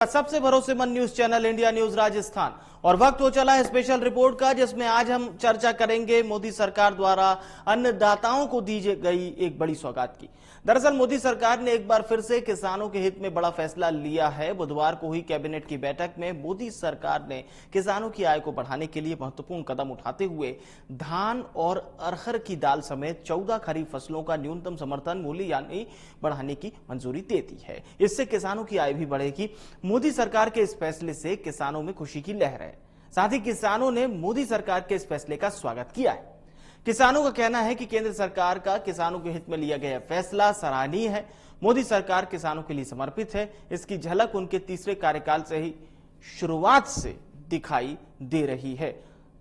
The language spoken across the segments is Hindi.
सबसे भरोसेमंद news channel India news Rajasthan और वक्त हो चला है स्पेशल रिपोर्ट का, जिसमें आज हम चर्चा करेंगे मोदी सरकार द्वारा अन्नदाताओं को दी गई एक बड़ी सौगात की। दरअसल मोदी सरकार ने एक बार फिर से किसानों के हित में बड़ा फैसला लिया है। बुधवार को हुई कैबिनेट की बैठक में मोदी सरकार ने किसानों की आय को बढ़ाने के लिए महत्वपूर्ण कदम उठाते हुए धान और अरहर की दाल समेत 14 खरीफ फसलों का न्यूनतम समर्थन मूल्य यानी बढ़ाने की मंजूरी दे दी है। इससे किसानों की आय भी बढ़ेगी। मोदी सरकार के इस फैसले से किसानों में खुशी की लहर है। साथ ही किसानों ने मोदी सरकार के इस फैसले का स्वागत किया है। किसानों का कहना है कि केंद्र सरकार का किसानों के हित में लिया गया फैसला सराहनीय है। मोदी सरकार किसानों के लिए समर्पित है। इसकी झलक उनके तीसरे कार्यकाल से ही शुरुआत से दिखाई दे रही है।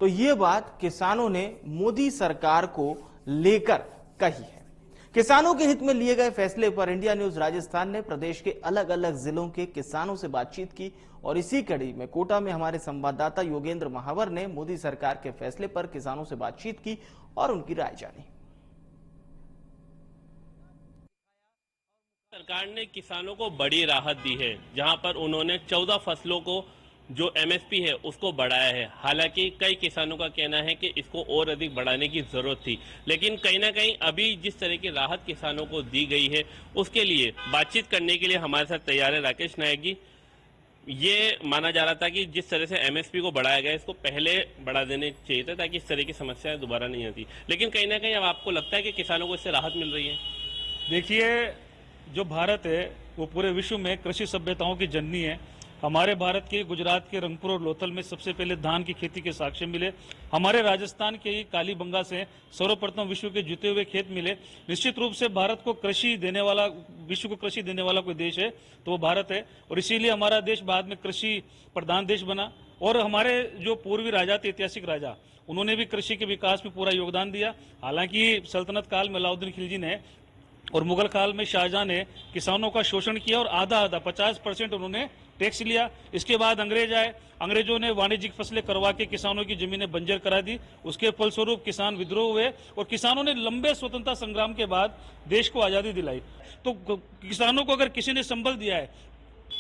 तो ये बात किसानों ने मोदी सरकार को लेकर कही है। किसानों के हित में लिए गए फैसले पर इंडिया न्यूज राजस्थान ने प्रदेश के अलग अलग जिलों के किसानों से बातचीत की और इसी कड़ी में कोटा में हमारे संवाददाता योगेंद्र महावर ने मोदी सरकार के फैसले पर किसानों से बातचीत की और उनकी राय जानी। सरकार ने किसानों को बड़ी राहत दी है, जहां पर उन्होंने 14 फसलों को जो एमएसपी है उसको बढ़ाया है। हालांकि कई किसानों का कहना है कि इसको और अधिक बढ़ाने की जरूरत थी, लेकिन कहीं ना कहीं अभी जिस तरह की राहत किसानों को दी गई है उसके लिए बातचीत करने के लिए हमारे साथ तैयार है राकेश नायक जी। ये माना जा रहा था कि जिस तरह से एमएसपी को बढ़ाया गया इसको पहले बढ़ा देने चाहिए था ताकि इस तरह की समस्याएं दोबारा नहीं आती, लेकिन कहीं ना कहीं अब आपको लगता है कि किसानों को इससे राहत मिल रही है? देखिए, जो भारत है वो पूरे विश्व में कृषि सभ्यताओं की जननी है। हमारे भारत के गुजरात के रंगपुर और लोथल में सबसे पहले धान की खेती के साक्ष्य मिले। हमारे राजस्थान के ही कालीबंगा से सर्वप्रथम विश्व के जुते हुए खेत मिले। निश्चित रूप से भारत को कृषि देने वाला, विश्व को कृषि देने वाला कोई देश है तो वो भारत है, और इसीलिए हमारा देश बाद में कृषि प्रधान देश बना। और हमारे जो पूर्वी राजा थे, ऐतिहासिक राजा, उन्होंने भी कृषि के विकास में पूरा योगदान दिया। हालांकि सल्तनत काल में अलाउद्दीन खिलजी ने और मुगल काल में शाहजहां ने किसानों का शोषण किया और आधा 50% उन्होंने टैक्स लिया। इसके बाद अंग्रेज आए, अंग्रेजों ने वाणिज्यिक फसलें करवा के किसानों की जमीनें बंजर करा दी। उसके फलस्वरूप किसान विद्रोह हुए और किसानों ने लंबे स्वतंत्रता संग्राम के बाद देश को आजादी दिलाई। तो किसानों को अगर किसी ने संबल दिया है,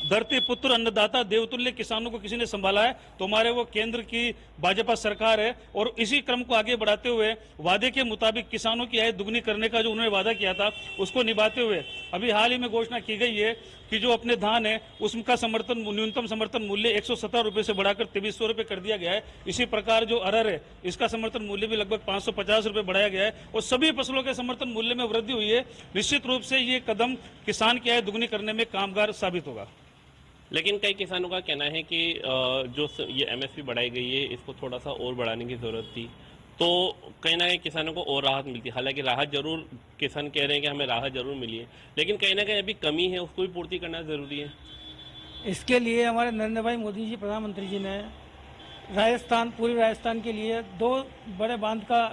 धरती पुत्र अन्नदाता देवतुल्य किसानों को किसी ने संभाला है, तो हमारे वो केंद्र की भाजपा सरकार है। और इसी क्रम को आगे बढ़ाते हुए वादे के मुताबिक किसानों की आय दुगनी करने का जो उन्होंने वादा किया था उसको निभाते हुए अभी हाल ही में घोषणा की गई है कि जो अपने धान है उसका समर्थन न्यूनतम समर्थन मूल्य 117 रुपए से बढ़ाकर 2300 रुपए कर दिया गया है। इसी प्रकार जो अरहर है इसका समर्थन मूल्य भी लगभग 550 रुपए बढ़ाया गया है और सभी फसलों के समर्थन मूल्य में वृद्धि हुई है। निश्चित रूप से ये कदम किसान की आय दुगनी करने में कामगार साबित होगा। लेकिन कई किसानों का कहना है कि जो ये एमएसपी बढ़ाई गई है इसको थोड़ा सा और बढ़ाने की जरूरत थी, तो कहीं ना कहीं किसानों को और राहत मिलती है। हालांकि राहत जरूर, किसान कह रहे हैं कि हमें राहत जरूर मिली है, लेकिन कहीं ना कहीं अभी कमी है, उसको भी पूर्ति करना जरूरी है। इसके लिए हमारे नरेंद्र भाई मोदी जी, प्रधानमंत्री जी ने राजस्थान, पूर्वी राजस्थान के लिए 2 बड़े बांध का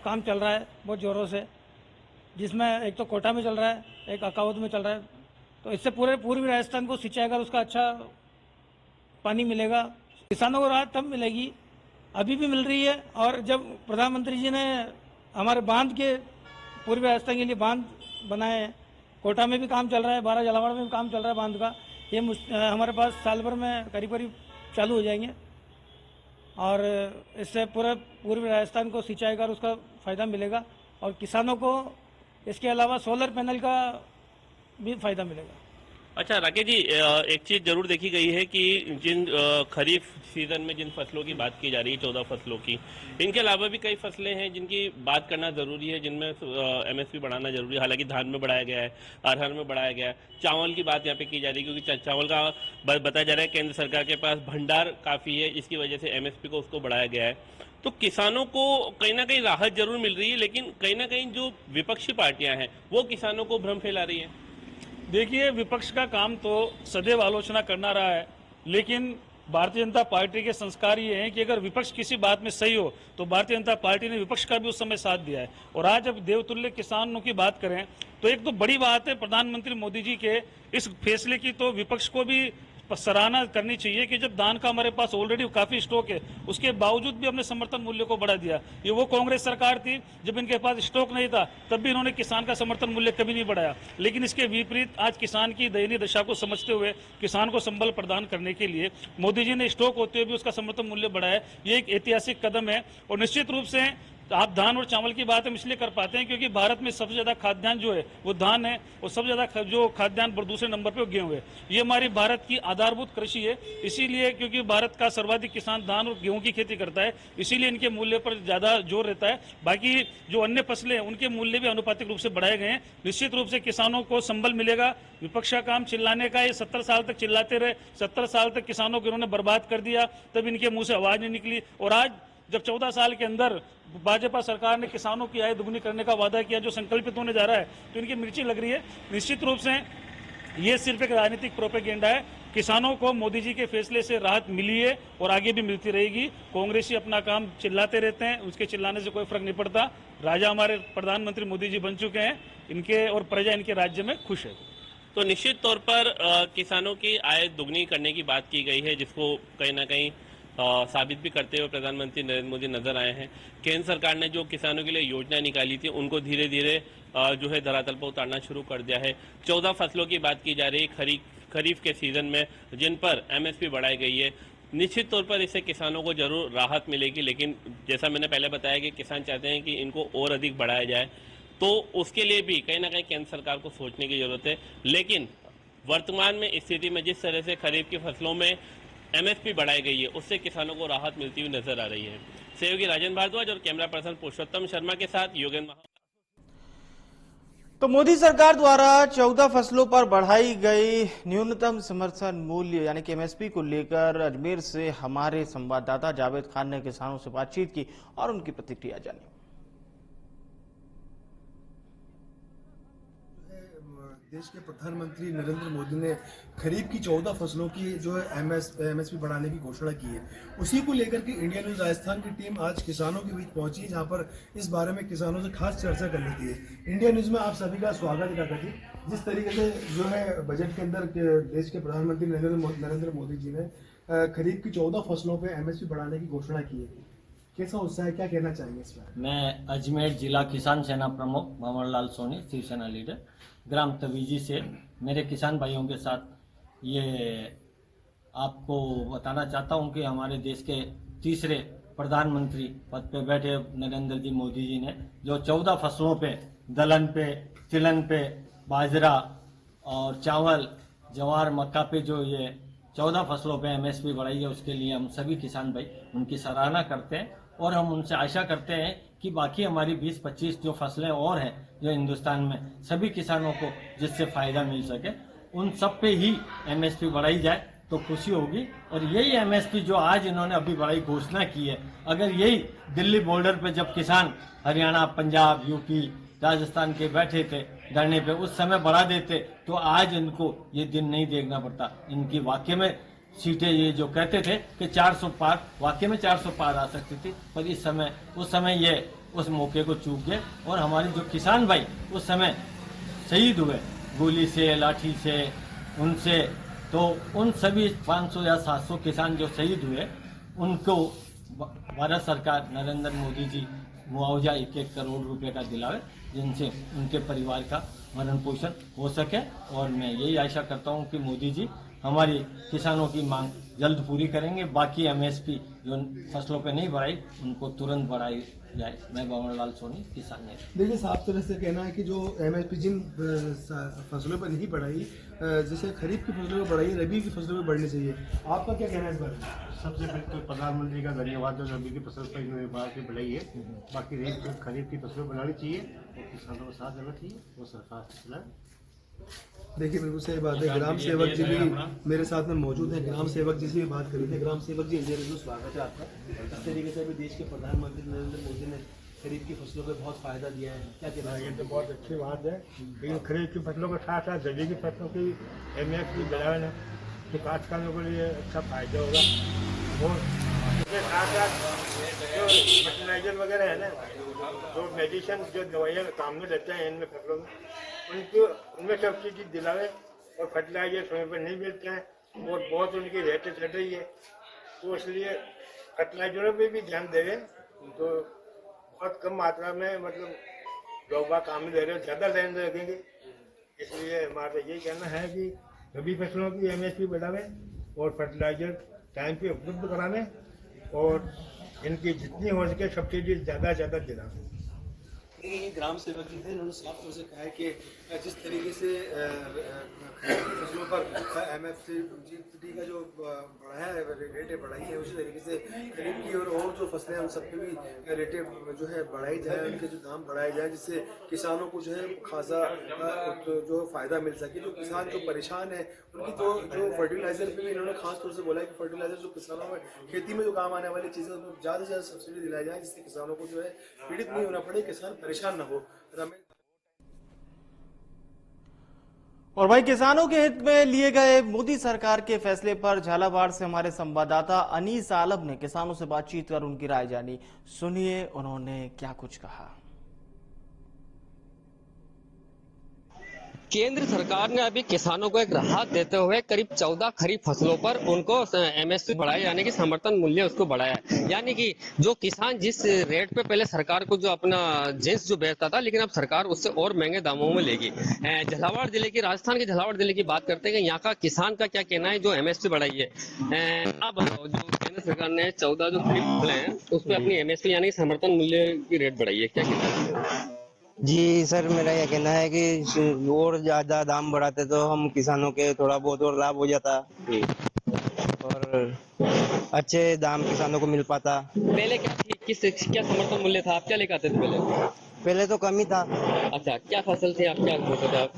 काम चल रहा है बहुत ज़ोरों से, जिसमें एक तो कोटा में चल रहा है, एक अकाउद में चल रहा है। तो इससे पूरे पूर्वी राजस्थान को सिंचाई कर उसका अच्छा पानी मिलेगा। किसानों को राहत तब मिलेगी, अभी भी मिल रही है। और जब प्रधानमंत्री जी ने हमारे बांध के पूर्वी राजस्थान के लिए बांध बनाए हैं, कोटा में भी काम चल रहा है, 12 झालावाड़ में भी काम चल रहा है बांध का। ये हमारे पास साल भर में करीब करीब चालू हो जाएंगे और इससे पूरे पूर्वी राजस्थान को सिंचाई कर उसका फ़ायदा मिलेगा और किसानों को इसके अलावा सोलर पैनल का भी फायदा मिलेगा। अच्छा राकेश जी, एक चीज जरूर देखी गई है कि जिन खरीफ सीजन में जिन फसलों की बात की जा रही है, 14 फसलों की, इनके अलावा भी कई फसलें हैं जिनकी बात करना जरूरी है, जिनमें एमएसपी बढ़ाना जरूरी है। हालांकि धान में बढ़ाया गया है, अरहर में बढ़ाया गया है, चावल की बात यहाँ पे की जा रही है क्योंकि चावल का बताया जा रहा है केंद्र सरकार के पास भंडार काफी है, इसकी वजह से एमएसपी को उसको बढ़ाया गया है। तो किसानों को कहीं ना कहीं राहत जरूर मिल रही है, लेकिन कहीं ना कहीं जो विपक्षी पार्टियां हैं वो किसानों को भ्रम फैला रही है। देखिए, विपक्ष का काम तो सदैव आलोचना करना रहा है, लेकिन भारतीय जनता पार्टी के संस्कार ये हैं कि अगर विपक्ष किसी बात में सही हो तो भारतीय जनता पार्टी ने विपक्ष का भी उस समय साथ दिया है। और आज जब देवतुल्य किसानों की बात करें तो एक तो बड़ी बात है प्रधानमंत्री मोदी जी के इस फैसले की, तो विपक्ष को भी सराहना करनी चाहिए कि जब धान का हमारे पास ऑलरेडी काफी स्टॉक है, उसके बावजूद भी हमने समर्थन मूल्य को बढ़ा दिया। ये वो कांग्रेस सरकार थी जब इनके पास स्टॉक नहीं था, तब भी इन्होंने किसान का समर्थन मूल्य कभी नहीं बढ़ाया। लेकिन इसके विपरीत आज किसान की दयनीय दशा को समझते हुए किसान को संबल प्रदान करने के लिए मोदी जी ने स्टॉक होते हुए भी उसका समर्थन मूल्य बढ़ाया। ये एक ऐतिहासिक कदम है। और निश्चित रूप से आप धान और चावल की बात हम इसलिए कर पाते हैं क्योंकि भारत में सबसे ज्यादा खाद्यान्न जो है वो धान है, और सबसे ज्यादा जो खाद्यान्न दूसरे नंबर पे गेहूं है। ये हमारी भारत की आधारभूत कृषि है। इसीलिए क्योंकि भारत का सर्वाधिक किसान धान और गेहूं की खेती करता है, इसीलिए इनके मूल्य पर ज्यादा जोर रहता है। बाकी जो अन्य फसलें हैं उनके मूल्य भी अनुपातिक रूप से बढ़ाए गए हैं। निश्चित रूप से किसानों को संबल मिलेगा। विपक्ष का काम चिल्लाने का, ये 70 साल तक चिल्लाते रहे, 70 साल तक किसानों को इन्होंने बर्बाद कर दिया, तब इनके मुंह से आवाज नहीं निकली। और आज जब 14 साल के अंदर भाजपा सरकार ने किसानों की आय दुगनी करने का वादा किया, जो संकल्पित होने जा रहा है, तो इनकी मिर्ची लग रही है। निश्चित रूप से ये सिर्फ एक राजनीतिक प्रोपेगेंडा है। किसानों को मोदी जी के फैसले से राहत मिली है और आगे भी मिलती रहेगी। कांग्रेसी अपना काम चिल्लाते रहते हैं, उसके चिल्लाने से कोई फर्क नहीं पड़ता। राजा हमारे प्रधानमंत्री मोदी जी बन चुके हैं, इनके और प्रजा इनके राज्य में खुश है। तो निश्चित तौर पर किसानों की आय दुगनी करने की बात की गई है, जिसको कहीं ना कहीं साबित भी करते हुए प्रधानमंत्री नरेंद्र मोदी नजर आए हैं। केंद्र सरकार ने जो किसानों के लिए योजना निकाली थी, उनको धीरे धीरे जो है धरातल पर उतारना शुरू कर दिया है। 14 फसलों की बात की जा रही है खरीफ के सीजन में, जिन पर एमएसपी बढ़ाई गई है। निश्चित तौर पर इससे किसानों को जरूर राहत मिलेगी, लेकिन जैसा मैंने पहले बताया कि किसान चाहते हैं कि इनको और अधिक बढ़ाया जाए, तो उसके लिए भी कहीं ना कहीं केंद्र सरकार को सोचने की जरूरत है। लेकिन वर्तमान में स्थिति में जिस तरह से खरीफ की फसलों में एमएसपी बढ़ाई गई है, उससे किसानों को राहत मिलती हुई नजर आ रही है। सहयोगी राजेंद्र भारद्वाज और कैमरा पर्सन पुरुषोत्तम शर्मा के साथ योगेंद्र। तो मोदी सरकार द्वारा 14 फसलों पर बढ़ाई गई न्यूनतम समर्थन मूल्य यानी कि एमएसपी को लेकर अजमेर से हमारे संवाददाता जावेद खान ने किसानों से बातचीत की और उनकी प्रतिक्रिया जानी। देश के प्रधानमंत्री नरेंद्र मोदी ने खरीफ की 14 फसलों की जो है एमएसपी बढ़ाने की घोषणा की है, उसी को लेकर के इंडिया न्यूज राजस्थान की टीम आज किसानों के बीच पहुंची, जहां पर इस बारे में किसानों से खास चर्चा कर लेती है। इंडिया न्यूज में आप सभी का स्वागत है काका जी। जिस तरीके से जो है बजट के अंदर देश के प्रधानमंत्री नरेंद्र मोदी जी ने खरीफ की 14 फसलों पर एमएसपी बढ़ाने की घोषणा की है, कैसा उत्साह है, क्या कहना चाहेंगे इस बारे? मैं अजमेर जिला किसान सेना प्रमुख भंवरलाल सोनी, शिवसेना लीडर, ग्राम तवीजी से मेरे किसान भाइयों के साथ ये आपको बताना चाहता हूं कि हमारे देश के तीसरे प्रधानमंत्री पद पे बैठे नरेंद्र जी मोदी जी ने जो 14 फसलों पे, दलहन पे, तिलहन पे, बाजरा और चावल, ज्वार, मक्का पे जो ये 14 फसलों पे एमएसपी बढ़ाई है, उसके लिए हम सभी किसान भाई उनकी सराहना करते हैं। और हम उनसे आशा करते हैं कि बाकी हमारी 20-25 जो फसलें और हैं जो हिंदुस्तान में सभी किसानों को जिससे फायदा मिल सके, उन सब पे ही एमएसपी बढ़ाई जाए तो खुशी होगी। और यही एमएसपी जो आज इन्होंने अभी बढ़ाई घोषणा की है, अगर यही दिल्ली बॉर्डर पे जब किसान हरियाणा, पंजाब, यूपी, राजस्थान के बैठे थे धरने पे, उस समय बढ़ा देते तो आज इनको ये दिन नहीं देखना पड़ता। इनकी वाकई में सीटें, ये जो कहते थे कि 400 पार, वाकई में 400 पार आ सकती थी, पर इस समय उस समय ये उस मौके को चूक गए। और हमारे जो किसान भाई उस समय शहीद हुए गोली से, लाठी से, उनसे, तो उन सभी 500 या 700 किसान जो शहीद हुए, उनको भारत सरकार नरेंद्र मोदी जी मुआवजा 1-1 करोड़ रुपए का दिलावे, जिनसे उनके परिवार का भरण पोषण हो सके। और मैं यही आशा करता हूं कि मोदी जी हमारी किसानों की मांग जल्द पूरी करेंगे। बाकी एमएसपी जो फसलों पे नहीं बढ़ाई, उनको तुरंत बढ़ाई जाए। मैं भंवरलाल सोनी, किसान नेता। देखिए, साफ तरह से कहना है कि जो एमएसपी जिन फसलों पर नहीं बढ़ाई, जैसे खरीफ की फसलों पर बढ़ाई, रबी की फसलों पर बढ़नी चाहिए, आपका क्या कहना है इस बारे में? सबसे पहले तो प्रधानमंत्री का धन्यवाद, जो रबी की फसल पर इन्होंने बढ़ाई है। बाकी खरीफ की फसलों बढ़ानी चाहिए और किसानों का साथ देना चाहिए, वो सरकार चलाए। देखिए, बिल्कुल सही बात है। ग्राम सेवक जी भी मेरे साथ में मौजूद हैं। ग्राम सेवक जी से भी बात करी थी। ग्राम सेवक जी, इंडिया न्यूज़ स्वागत है आपका। इस तरीके से भी देश के प्रधानमंत्री नरेंद्र मोदी ने खरीफ की फसलों पर बहुत फायदा दिया है, क्या कहना है? ये तो बहुत अच्छी बात है, लेकिन खरीफ की फसलों के साथ साथ रबी की फसलों की एमएसपी बढ़ावे ना, तो काश्तकारों के लिए अच्छा फायदा होगा। और इसके साथ साथ जो फर्टिलाइजर वगैरह है ना, जो मेडिसिन, जो दवाइयाँ काम में लेते हैं इनमें फसलों में, उनमें सब्सिडी दिलावे। और फर्टिलाइजर समय पर नहीं मिलते हैं, और बहुत उनकी रेटें चढ़ रही है, तो इसलिए फर्टिलाइजरों पे भी ध्यान दे रहे हैं। तो बहुत कम मात्रा में मतलब लोग बाग काम दे रहे हैं, ज़्यादा लेने लगेंगे। इसलिए हमारा यही कहना है कि रबी फसलों की MSP बढ़ावें और फर्टिलाइजर टाइम पे उपलब्ध करावें और इनकी जितनी हो सके सब्सिडी ज़्यादा से ज़्यादा दिलावें। देखिए, ग्राम सेवक जी थे, उन्होंने साफ तौर से कहा है कि जिस तरीके से फसलों पर MSP का जो बढ़ाया है, रेटें बढ़ाई है, उसी तरीके से खरीफ की और जो फसलें हैं उन सब पे भी रेटें जो है बढ़ाई जाए, उनके जो दाम बढ़ाए जाए, जिससे किसानों को जो है खासा जो फ़ायदा मिल सके। जो किसान जो परेशान है उनकी तो जो फर्टिलाइजर पे भी इन्होंने खास तौर से बोला है कि फर्टिलाइजर जो किसानों में खेती में जो काम आने वाली चीज़ें उनको ज़्यादा से ज़्यादा सब्सिडी दिलाई जाए, जिससे किसानों को जो है पीड़ित नहीं होना पड़े, किसान परेशान न हो। और भाई, किसानों के हित में लिए गए मोदी सरकार के फैसले पर झालावाड़ से हमारे संवाददाता अनीस आलम ने किसानों से बातचीत कर उनकी राय जानी। सुनिए उन्होंने क्या कुछ कहा। केंद्र सरकार ने अभी किसानों को एक राहत देते हुए करीब 14 खरीफ फसलों पर उनको MSP बढ़ाए जाने की समर्थन मूल्य उसको बढ़ाया है। यानी कि जो किसान जिस रेट पे पहले सरकार को जो अपना जिन्स जो बेचता था, लेकिन अब सरकार उससे और महंगे दामों में लेगी। झालावाड़ जिले की, राजस्थान के झालावाड़ जिले की बात करते हैं कि यहाँ का किसान का क्या कहना है जो MSP बढ़ाई है। आप बताओ, जो केंद्र सरकार ने 14 जो खरीफ फसलें हैं उस पर अपनी MSP यानी कि समर्थन मूल्य की रेट बढ़ाई है, क्या कहना है? जी सर, मेरा यह कहना है कि और ज्यादा दाम बढ़ाते तो हम किसानों के थोड़ा बहुत और लाभ हो जाता और अच्छे दाम किसानों को मिल पाता। पहले क्या समर्थन मूल्य था? आप क्या लेकर आते थे पहले? पहले तो कम ही था। अच्छा, क्या फसल थी आप, क्या बोलते थे आप?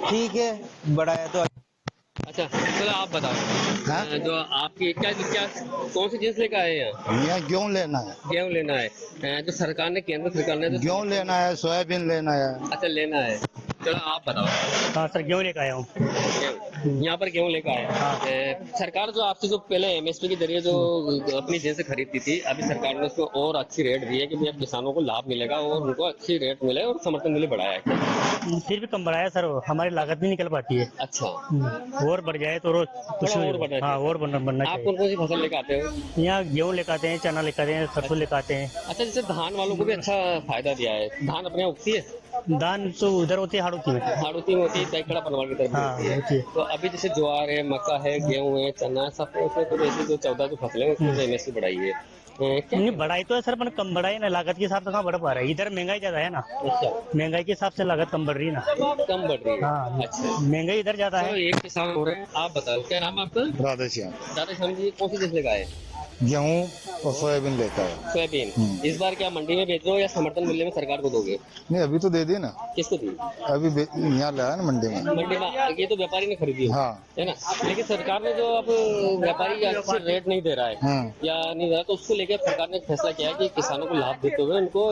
ठीक है, बढ़ाया तो। अच्छा, चलो आप बताओ, जो आपकी क्या कौन सी चीज लेकर आए हैं? यहाँ गेहूँ लेना है। गेहूँ लेना है। जो सरकार ने, केंद्र सरकार ने गेहूँ लेना है, सोयाबीन लेना है। अच्छा, लेना है। चलो आप बताओ। हाँ सर, गेहूँ लेकर आया हूँ। यहाँ पर गेहूँ लेकर आया। हाँ। सरकार जो आपसे जो पहले MSP के जरिए जो अपनी जिनसे खरीदती थी, अभी सरकार ने उसको और अच्छी रेट दी है कि अब किसानों को लाभ मिलेगा और उनको अच्छी रेट मिले और समर्थन मूल्य बढ़ाया है। फिर भी कम बढ़ाया सर, हमारी लागत भी निकल पाती है। अच्छा, और बढ़ जाए तो कुछ और बढ़ना। हाँ, और बढ़ना आप कौन कौन सी फसल लेकर आते हो? यहाँ गेहूँ लेकर आते हैं, चना लेकर आते हैं, सरसों लेकर आते हैं। अच्छा, जैसे धान वालों को भी अच्छा फायदा दिया है। धान अपने यहाँ उगती है? धान तो उधर होती है, हाड़ौती में। हाड़ौती में होती है, सैकड़ा परिवार की तरफ हाँ, होती है। तो अभी जैसे ज्वार है, मक्का है, गेहूँ है, चना, सब उसमें तो ऐसे जो 14 जो फसलें हैं उसमें MSP बढ़ाई है। नहीं बढ़ाई तो है सर, पर कम बढ़ाई ना, लागत के हिसाब से कहाँ बढ़ पा रहा है। इधर महंगाई ज्यादा है ना। अच्छा, महंगाई के हिसाब से लागत कम बढ़ रही है ना। कम बढ़ रही है। हाँ, अच्छा, महंगाई इधर ज्यादा है। तो एक किसान हो रहे हैं, आप बताओ क्या नाम है आपका? राधेश्याम। राधेश्याम जी, कौन सी चीज लेकर आए? गेहूँ और सोयाबीन लेकर आए। सोयाबीन इस बार क्या मंडी में बेच रहे हो या समर्थन मूल्य में सरकार को दोगे? नहीं, अभी तो दे दी ना। किसको दी? अभी यहाँ लाया ना मंडी में। मंडी में ये तो व्यापारी ने खरीदी है, हाँ, है ना। लेकिन सरकार ने जो अब व्यापारी अच्छे रेट नहीं दे रहा है या नहीं दे रहा, तो उसको लेकर सरकार ने फैसला किया है कि किसानों को लाभ देते हुए उनको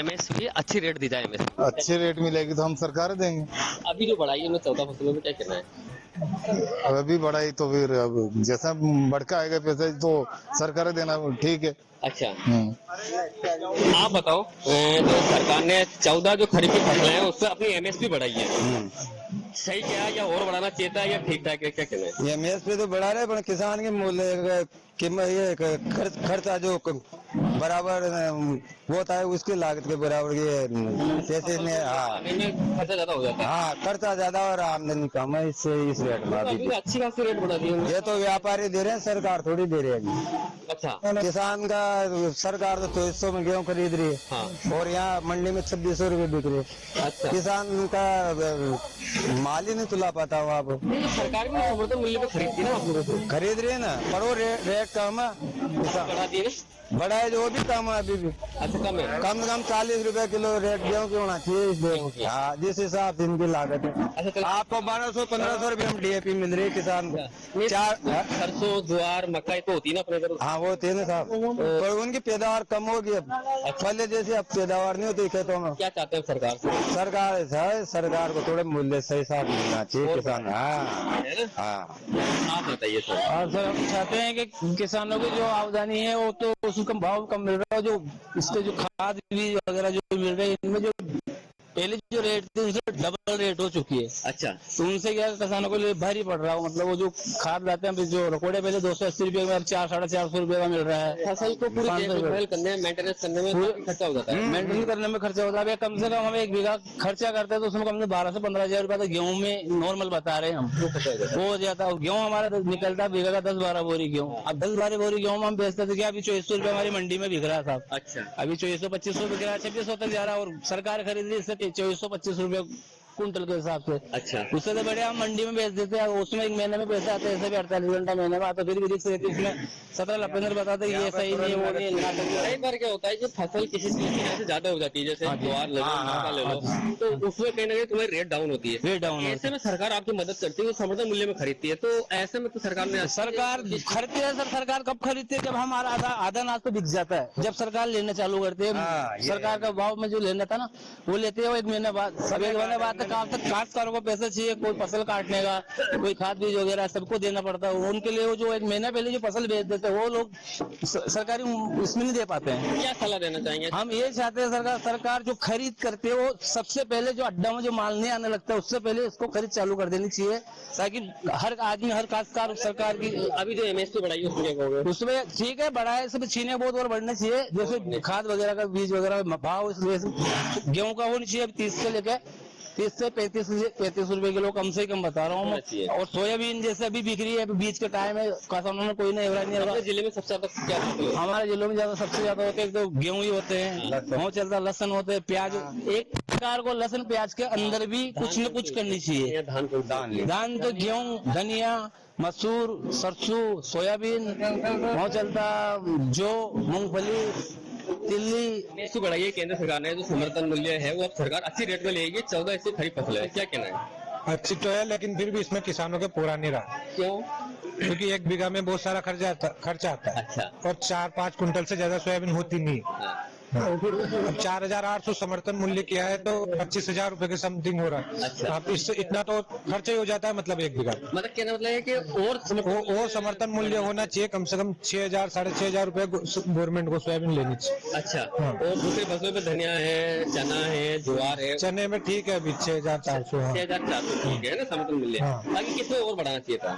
MSP अच्छी रेट दी जाए। MSP अच्छी रेट मिलेगी तो हम सरकार देंगे। अभी जो बढ़ाई है 14 फसलों में, क्या कहना है? अभी बढ़ाई तो फिर अब जैसा बढ़का आएगा पैसा तो सरकार देना ठीक है। अच्छा, आप बताओ, जो सरकार ने 14 जो खरीफ की फसलें हैं उस पर अपनी MSP बढ़ाई है, सही क्या है या और बढ़ाना चाहिए था या ठीक ठाक है, क्या कहना है? MSP तो बढ़ा रहे, पर किसान के मूल्य कीमत ये खर्चा जो बराबर वो था उसकी लागत के बराबर ये पैसे ने। हाँ, खर्चा ज्यादा हो जाता है। हाँ, खर्चा ज्यादा और आमदनी कम है, इससे इस रेट में अभी अच्छी खासी रेट बढ़ा दी है। ये तो व्यापारी दे रहे हैं, सरकार थोड़ी दे रही है अभी। अच्छा, किसान का सरकार तो 2400 में गेहूँ खरीद रही है। हाँ। और यहाँ मंडी में 2600 रुपए बिक रही है। अच्छा, किसान का माल ही नहीं तुला पाता वहाँ पर। सरकार भी समर्थन मूल्य पे खरीदती है ना, आप लोगों को खरीद रही है ना, पर वो रेट कम है। बढ़ा दिए, बड़ा है जो, वो भी कम है अभी भी। अच्छा, कम है, कम से कम 40 रुपए किलो रेट गेहूँ की होना चाहिए इस देश। हाँ, जिस हिसाब से इनकी लागत है। अच्छा, आपको 1200-1500 रुपए में DAP मिल रही है किसान को। सरसों, ज्वार, मक्का तो होती है ना अपने इधर। हाँ, वो होती है ना साहब, पर उनकी पैदावार कम होगी अब। पहले जैसे अब पैदावार नहीं होती खेतों में। क्या चाहते हैं सरकार से? सरकार को थोड़े मूल्य सही साथ मिलना चाहिए किसान। हाँ, है ना। हाँ, आप बताइए सर। और सर हम चाहते हैं कि किसानों की जो आमदनी है वो तो उसका भाव कम मिल रहा है, जो इसके जो खाद बीज वगैरह जो मिल रहे हैं इनमें जो पहले जो रेट थी उससे डबल रेट हो चुकी है। अच्छा, तो उनसे क्या किसानों के लिए भारी पड़ रहा हो, मतलब वो जो खाद लाते हैं, जो रकोड़े पहले 280 रुपए में अब 400-450 रुपए का मिल रहा है। फसल को पूरी देखभाल करने में, मेंटेनेंस करने में काफी खर्चा हो जाता है। मेंटेन करने में खर्चा होता है। कम से कम हम 1 बीघा खर्चा करते हैं तो उसमें कम से 12 से 15 हजार रुपया तो गेहूं में नॉर्मल बता रहे हैं हम, वो हो जाता है। गेहूं हमारा निकलता है बीघा का 10-12 बोरी गेहूं। अब 10-12 बोरी गेहूं हम बेचते थे क्या, अभी 2400 रुपये हमारी मंडी में बिक रहा है साहब। अच्छा, अभी 2400-2500 बिक रहा है, 2600 तक जा रहा है, और सरकार खरीद रही है इससे 2425 रुपये कुंटल के हिसाब से। अच्छा, उससे तो बढ़िया हम मंडी में बेच देते हैं, उसमें 1 महीने में पैसे आते हैं, ऐसे भी 48 घंटा महीने में आता, फिर भी रिस्क रहती है उसमें। 17 बताते ये सही नहीं है, वो नहीं है। कई बार क्या होता है कि फसल किसी चीज की से ज्यादा हो जाती है, जैसे ज्वार ले लो, मक्का ले लो, तो उसमें कहीं ना कहीं तुम्हारी रेट डाउन होती है। रेट डाउन ऐसे में सरकार आपकी मदद करती है, वो समर्थन मूल्य में खरीदती है, तो ऐसे में तो सरकार खरीदती है। सर सरकार कब खरीदती है, जब हमारा आधा अनाज तो बिक जाता है, जब सरकार लेना चालू करती है। सरकार का भाव में जो लेना था ना वो लेते है 1 महीने बाद। अब 1 महीने बाद काश्तकारों को पैसे चाहिए, कोई फसल काटने का, कोई खाद बीज वगैरह सबको देना पड़ता है। उनके लिए वो जो 1 महीना पहले जो फसल बेच देते हैं वो लोग सरकारी इसमें नहीं दे पाते हैं। क्या सलाह देना चाहेंगे? हम ये चाहते हैं सरकार जो खरीद करती है वो सबसे पहले जो अड्डा में जो माल नहीं आने लगता है उससे पहले इसको खरीद चालू कर देनी चाहिए, ताकि हर आदमी, हर काश्तकार सरकार की। अभी जो MSP बढ़ाई है उसमें ठीक है बढ़ाए, सब छीने बहुत और बढ़ना चाहिए, जैसे खाद वगैरह का, बीज वगैरह भाव गेहूं का होनी चाहिए 30 से लेकर 30 से 35 रुपए किलो कम से कम बता रहा हूँ मैं। और सोयाबीन जैसे अभी बिक रही है, अभी बीच के टाइम है, किसानों में कोई नहीं होगा। जिले में सबसे ज्यादा क्या, हमारे जिलों में सबसे ज्यादा होते हैं, तो गेहूं ही होते हैं, गेहूं चलता है, लहसन होते हैं, प्याज। एक प्रकार को लहसन प्याज के अंदर भी कुछ न कुछ करनी चाहिए। धान तो गेहूं, धनिया, मसूर, सरसों, सोयाबीन, गेहूं चलता, जौ, मूंगफली, दिल्ली। MSP बढ़ाई है केंद्र सरकार ने, जो समर्थन मूल्य है वो अब सरकार अच्छी रेट में लेगी। 14 ऐसी खरीफ फसल है, क्या कहना है? अच्छी तो है, लेकिन फिर भी इसमें किसानों के पूरा नहीं रहा। क्यों? क्योंकि 1 बीघा में बहुत सारा खर्चा आता है। अच्छा, और 4-5 कुंटल से ज्यादा सोयाबीन होती नहीं। अब 4,800 समर्थन मूल्य किया है तो 25,000 रुपए के समथिंग हो रहा है। अच्छा, आप इससे इतना तो खर्चा ही हो जाता है, मतलब 1 बीघा। मतलब कहना मतलब है कि और समर्थन मूल्य होना चाहिए, कम से कम 6,000 6,500 रुपए गवर्नमेंट को सोयाबीन लेनी चाहिए। अच्छा, और दूसरी फसलों पे धनिया है, चना है, ज्वार है। चने में ठीक है अभी 6,400। 6,400 ठीक है ना समर्थन मूल्य। बाकी किसमें और बढ़ाना चाहिए था?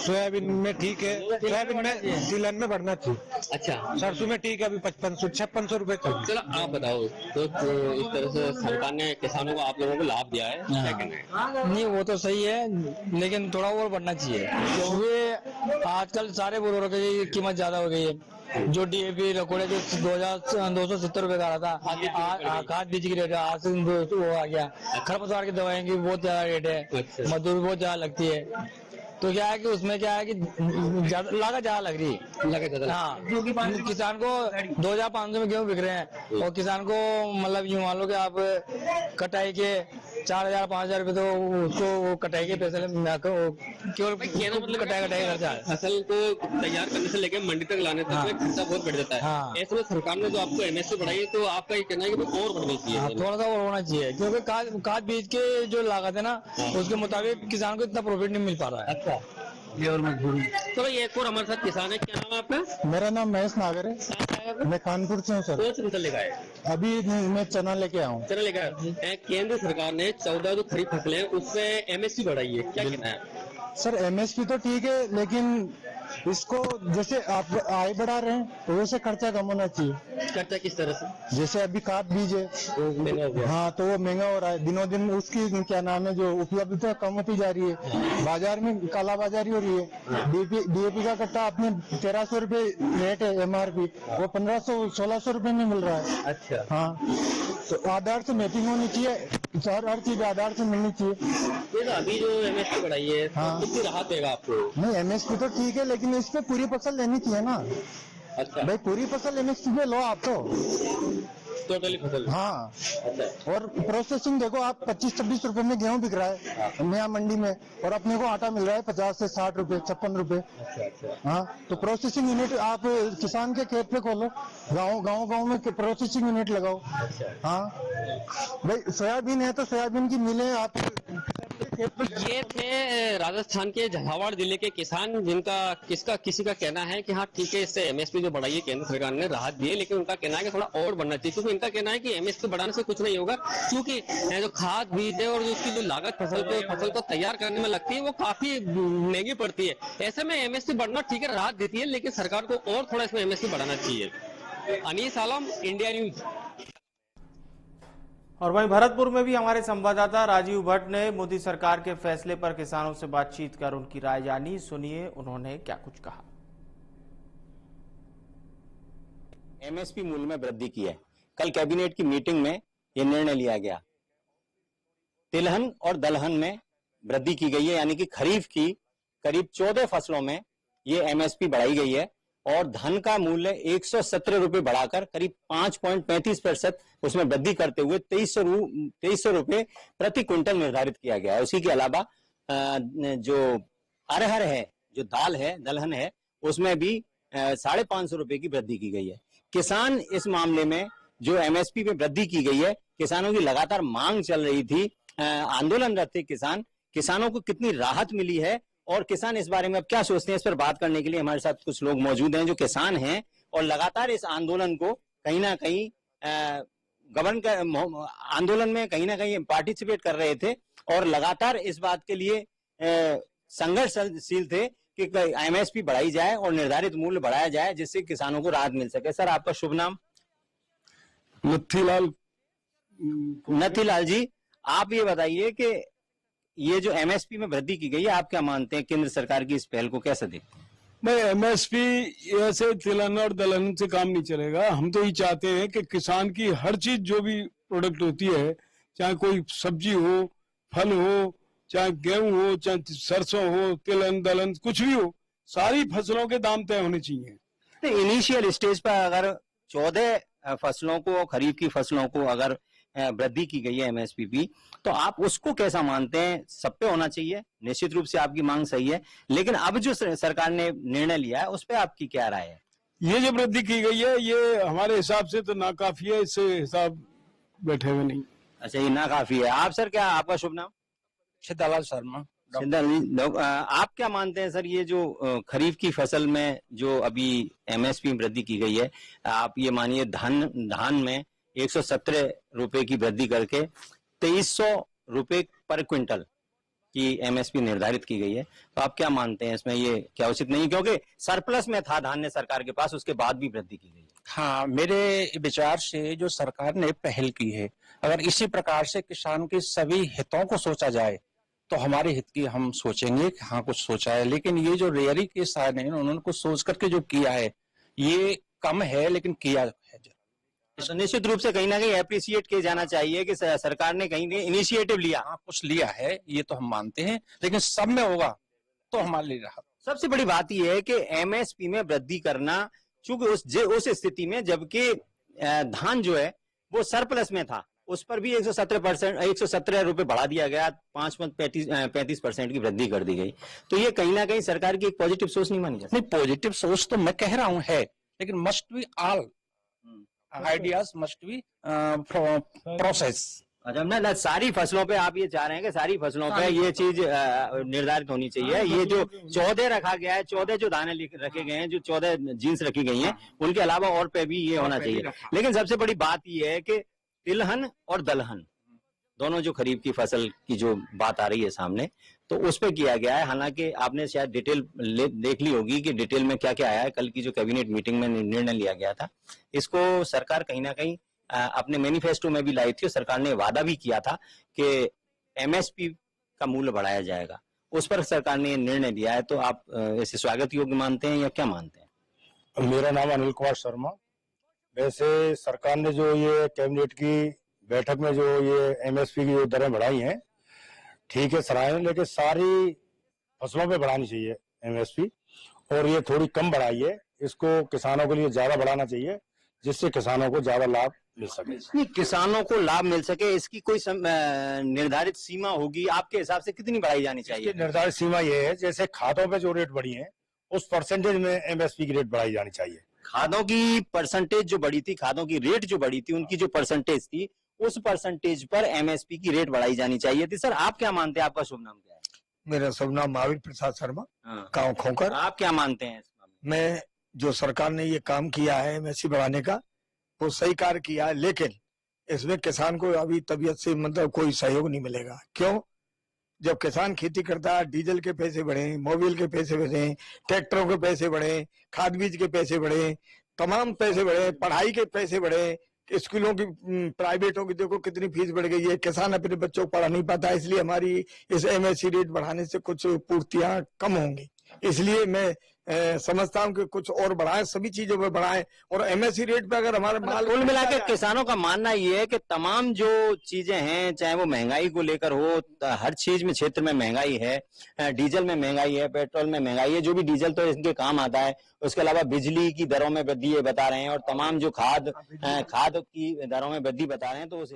सोयाबीन में ठीक है, सोयाबीन में तिलहन में बढ़ना चाहिए। अच्छा, सरसों में ठीक है अभी 5500-5600 रुपए। चलो आप बताओ, तो इस तरह से सरकार ने किसानों को, आप लोगों को लाभ दिया है, क्या कहना है? नहीं वो तो सही है, लेकिन थोड़ा और बढ़ना चाहिए, क्योंकि आजकल सारे बोरों की कीमत ज्यादा हो गई है। जो DAP रकोड़े जो 2,270 रुपए का आ रहा था, खाद बीज की रेट है आज से वो आ गया। खरपतवार की दवाई की बहुत ज्यादा रेट है, मजदूरी बहुत ज्यादा लगती है। तो क्या है कि उसमें क्या है कि लागत ज्यादा लग रही है। हाँ, क्योंकि किसान को 2,500 में गेहूं बिक रहे हैं, और किसान को मतलब यूँ मान लो कि आप कटाई के 4,000-5,000 रुपए तो उसको कटाई के पैसे केवल कटाई खर्चा है। फसल को तैयार करने से लेकर मंडी तक लाने तक खर्चा बहुत बढ़ जाता है। ऐसे में सरकार ने जो आपको MSP बढ़ाई है, तो आपका ये कहना है कि और बढ़नी चाहिए? थोड़ा सा और होना चाहिए, क्योंकि खाद बीज के जो लागत है ना उसके मुताबिक किसान को इतना प्रॉफिट नहीं मिल पा रहा है। ये और मजबूरी। तो ये एक और हमारे साथ किसान है, क्या नाम है आपका? मेरा नाम महेश नागर है, मैं कानपुर से हूँ सर। कौन सी फसल लेकर आए? अभी मैं चना लेके आया हूँ। चना लेकर आए। केंद्र सरकार ने 14 जो खरीफ फसलें हैं उससे MSP बढ़ाई है, क्या कहना है? सर MSP तो ठीक है, लेकिन इसको जैसे आप आय बढ़ा रहे हैं तो वैसे खर्चा कम होना चाहिए। खर्चा किस तरह से? जैसे अभी खाद बीज है, महंगा हो गया। हाँ, तो वो महंगा हो रहा है दिनों दिन, उसकी क्या नाम है जो उपलब्धता कम होती जा रही है, बाजार में कालाबाजारी हो रही है। DAP का कट्टा आपने 1,300 रुपए रेट है MRP, वो 1,500-1,600 रुपए में मिल रहा है। अच्छा, हाँ, तो आधार से मैपिंग होनी चाहिए, हर चीज आधार से मिलनी चाहिए। तो अभी जो MSP बढ़ाई है, हाँ, कितनी राहत देगा आपको? नहीं MSP तो ठीक है, लेकिन इस पे पूरी फसल लेनी चाहिए ना। अच्छा भाई, पूरी फसल MSP पे लो आप तो, टोटली फसल। हाँ। अच्छा, और प्रोसेसिंग देखो आप 25-26 रुपए में गेहूं बिक रहा है नया मंडी में, और अपने को आटा मिल रहा है 50 से 60 रुपए, 56 रुपए। अच्छा। हाँ, तो प्रोसेसिंग यूनिट आप किसान के खेत पे खोलो, गाँव में प्रोसेसिंग यूनिट लगाओ। हाँ भाई, सोयाबीन है तो सोयाबीन की मिलें आप ये थे राजस्थान के झालावाड़ जिले के किसान, जिनका किसी का कहना है कि हाँ ठीक है, इससे एमएसपी जो बढ़ाई है केंद्र सरकार ने राहत दी है, लेकिन उनका कहना है कि थोड़ा और बढ़ना चाहिए, क्योंकि इनका कहना है कि एमएसपी बढ़ाने से कुछ नहीं होगा, क्योंकि जो खाद बीज है और उसकी जो लागत फसल को तैयार करने में लगती है वो काफी महंगी पड़ती है। ऐसे में एमएसपी बढ़ना ठीक है, राहत देती है, लेकिन सरकार को और थोड़ा इसमें एमएसपी बढ़ाना चाहिए। अनीस आलम, इंडिया न्यूज। और वहीं भरतपुर में भी हमारे संवाददाता राजीव भट्ट ने मोदी सरकार के फैसले पर किसानों से बातचीत कर उनकी राय जानी। सुनिए उन्होंने क्या कुछ कहा। एमएसपी मूल्य में वृद्धि की है। कल कैबिनेट की मीटिंग में यह निर्णय लिया गया। तिलहन और दलहन में वृद्धि की गई है, यानी कि खरीफ की करीब 14 फसलों में ये एमएसपी बढ़ाई गई है और धन का मूल्य 117 रुपए बढ़ाकर करीब 5.35% उसमें वृद्धि करते हुए 2300 रुपए प्रति क्विंटल निर्धारित किया गया है। उसी के अलावा जो अरहर है, जो दाल है, दलहन है, उसमें भी 550 रुपए की वृद्धि की गई है। किसान इस मामले में जो एमएसपी में वृद्धि की गई है, किसानों की लगातार मांग चल रही थी, आंदोलनरत थे किसानों को कितनी राहत मिली है और किसान इस बारे में अब क्या सोचते हैं, इस पर बात करने के लिए हमारे साथ कुछ लोग मौजूद हैं जो किसान हैं और लगातार इस आंदोलन को कहीं ना कहीं आंदोलन में कहीं ना कहीं पार्टिसिपेट कर रहे थे और लगातार इस बात के लिए संघर्षशील थे कि एमएसपी बढ़ाई जाए और निर्धारित मूल्य बढ़ाया जाए जिससे किसानों को राहत मिल सके। सर, आपका शुभ नाम? नथीलाल जी, आप ये बताइए कि ये जो एमएसपी में वृद्धि की गई है, आप क्या मानते हैं, केंद्र सरकार की इस पहल को कैसे देखते हैं? मैं एमएसपी ऐसे तिलहन और दलहन से काम नहीं चलेगा। हम तो ये चाहते हैं कि किसान की हर चीज जो भी प्रोडक्ट होती है, चाहे कोई सब्जी हो, फल हो, चाहे गेहूं हो, चाहे सरसों हो, तिलहन दलहन कुछ भी हो, सारी फसलों के दाम तय होने चाहिए। इनिशियल स्टेज पर अगर 14 फसलों को, खरीफ की फसलों को अगर वृद्धि की गई है एमएसपी भी, तो आप उसको कैसा मानते हैं? सब पे होना चाहिए, निश्चित रूप से आपकी मांग सही है, लेकिन अब जो सरकार ने निर्णय लिया है उस पर आपकी क्या राय है? ये जो वृद्धि की गई है ये हमारे हिसाब से तो नाकाफी है, इससे हिसाब बैठे हुए नहीं। अच्छा, ये नाकाफी है। आप सर, क्या आपका शुभ नाम? सिद्धालाल शर्मा। आप क्या मानते हैं सर, ये जो खरीफ की फसल में जो अभी एमएसपी में वृद्धि की गई है, आप ये मानिए धान में 117 रुपए की वृद्धि करके 2300 रुपए पर क्विंटल की एमएसपी निर्धारित की गई है, तो आप क्या मानते हैं इसमें, ये क्या उचित नहीं? क्योंकि सरप्लस में था धान्य सरकार के पास, उसके बाद भी वृद्धि की गई है। हाँ, मेरे विचार से जो सरकार ने पहल की है, अगर इसी प्रकार से किसान के सभी हितों को सोचा जाए तो हमारे हित की हम सोचेंगे कि हाँ कुछ सोचा है, लेकिन ये जो रेयरी के साथ है उन्होंने कुछ सोच करके जो किया है ये कम है, लेकिन किया है। तो निश्चित रूप से कहीं ना कहीं अप्रिशिएट किया जाना चाहिए कि सरकार ने कहीं इनिशिएटिव लिया। हाँ, कुछ लिया है, ये तो हम मानते हैं, लेकिन सब में होगा तो हमारे लिए रहा। सबसे बड़ी बात यह है कि एमएसपी में वृद्धि करना, चूंकि उस स्थिति में जबकि धान जो है वो सरप्लस में था, उस पर भी 117 रुपए बढ़ा दिया गया, 5.35% की वृद्धि कर दी गई, तो ये कहीं ना कहीं सरकार की एक पॉजिटिव सोच नहीं मानी जाती। नहीं, पॉजिटिव सोच तो मैं कह रहा हूँ है, लेकिन must be all ideas must be process. अच्छा, ना सारी फसलों पे आप ये चाह रहे हैं कि सारी फसलों पे ये चीज निर्धारित होनी चाहिए। ये जो 14 रखा गया है, 14 जो दाने रखे गए हैं, जो 14 जीन्स रखी गई हैं, उनके अलावा और पे भी ये होना चाहिए। लेकिन सबसे बड़ी बात ये है कि तिलहन और दलहन दोनों जो खरीफ की फसल की जो बात आ रही है सामने, तो उस पे किया गया है। हालांकि आपने शायद डिटेल देख ली होगी कि डिटेल में क्या क्या आया है। कल की जो कैबिनेट मीटिंग में निर्णय लिया गया था, इसको सरकार कहीं ना कहीं अपने मैनिफेस्टो में भी लाई थी। सरकार ने वादा भी किया था कि एमएसपी का मूल्य बढ़ाया जाएगा, उस पर सरकार ने निर्णय लिया है, तो आप इसे स्वागत योग्य मानते हैं या क्या मानते हैं? मेरा नाम अनिल कुमार शर्मा। वैसे सरकार ने जो ये कैबिनेट की बैठक में जो ये एमएसपी की जो दरें बढ़ाई हैं, ठीक है, सराहनीय, लेकिन सारी फसलों पे बढ़ानी चाहिए एमएसपी, और ये थोड़ी कम बढ़ाई है। इसको किसानों के लिए ज्यादा बढ़ाना चाहिए, जिससे किसानों को ज्यादा लाभ मिल सके। किसानों को लाभ मिल सके, इसकी कोई निर्धारित सीमा होगी आपके हिसाब से? कितनी बढ़ाई जानी चाहिए? निर्धारित सीमा ये है, जैसे खादों पे जो रेट बढ़ी है उस परसेंटेज में एमएसपी की रेट बढ़ाई जानी चाहिए। खादों की परसेंटेज जो बढ़ी थी, खादों की रेट जो बढ़ी थी, उनकी जो परसेंटेज थी उस परसेंटेज पर एमएसपी की रेट बढ़ाई जानी चाहिए थी। सर आप क्या मानते हैं, आपका शुभ नाम क्या है? मेरा शुभ नाम महावीर प्रसाद शर्मा, गाँव खोकर। आप क्या मानते हैं? मैं जो सरकार ने ये काम किया है एमएसपी बढ़ाने का, वो सही कार्य किया है, लेकिन इसमें किसान को अभी तबीयत से मतलब कोई सहयोग नहीं मिलेगा। क्यों? जब किसान खेती करता है, डीजल के पैसे बढ़े, मोबिल के पैसे बढ़े, ट्रैक्टरों के पैसे बढ़े, खाद बीज के पैसे बढ़े, तमाम पैसे बढ़े, पढ़ाई के पैसे बढ़े, स्कूलों की प्राइवेटों की देखो कितनी फीस बढ़ गई है, किसान अपने बच्चों को पढ़ा नहीं पाता। इसलिए हमारी इस एमएसपी रेट बढ़ाने से कुछ पूर्तियां कम होंगी। इसलिए मैं समझता हूं कि कुछ और बढ़ाएं, सभी चीजों पे बढ़ाएं, और एमएसपी रेट पे अगर हमारे माल कुल मिलाकर किसानों का मानना ये है कि तमाम जो चीजें हैं, चाहे वो महंगाई को लेकर हो, हर चीज में क्षेत्र में महंगाई है, डीजल में महंगाई है, पेट्रोल में महंगाई है, जो भी डीजल तो इनके काम आता है, उसके अलावा बिजली की दरों में वृद्धि बता रहे हैं, और तमाम जो खाद की दरों में वृद्धि बता रहे हैं, तो उस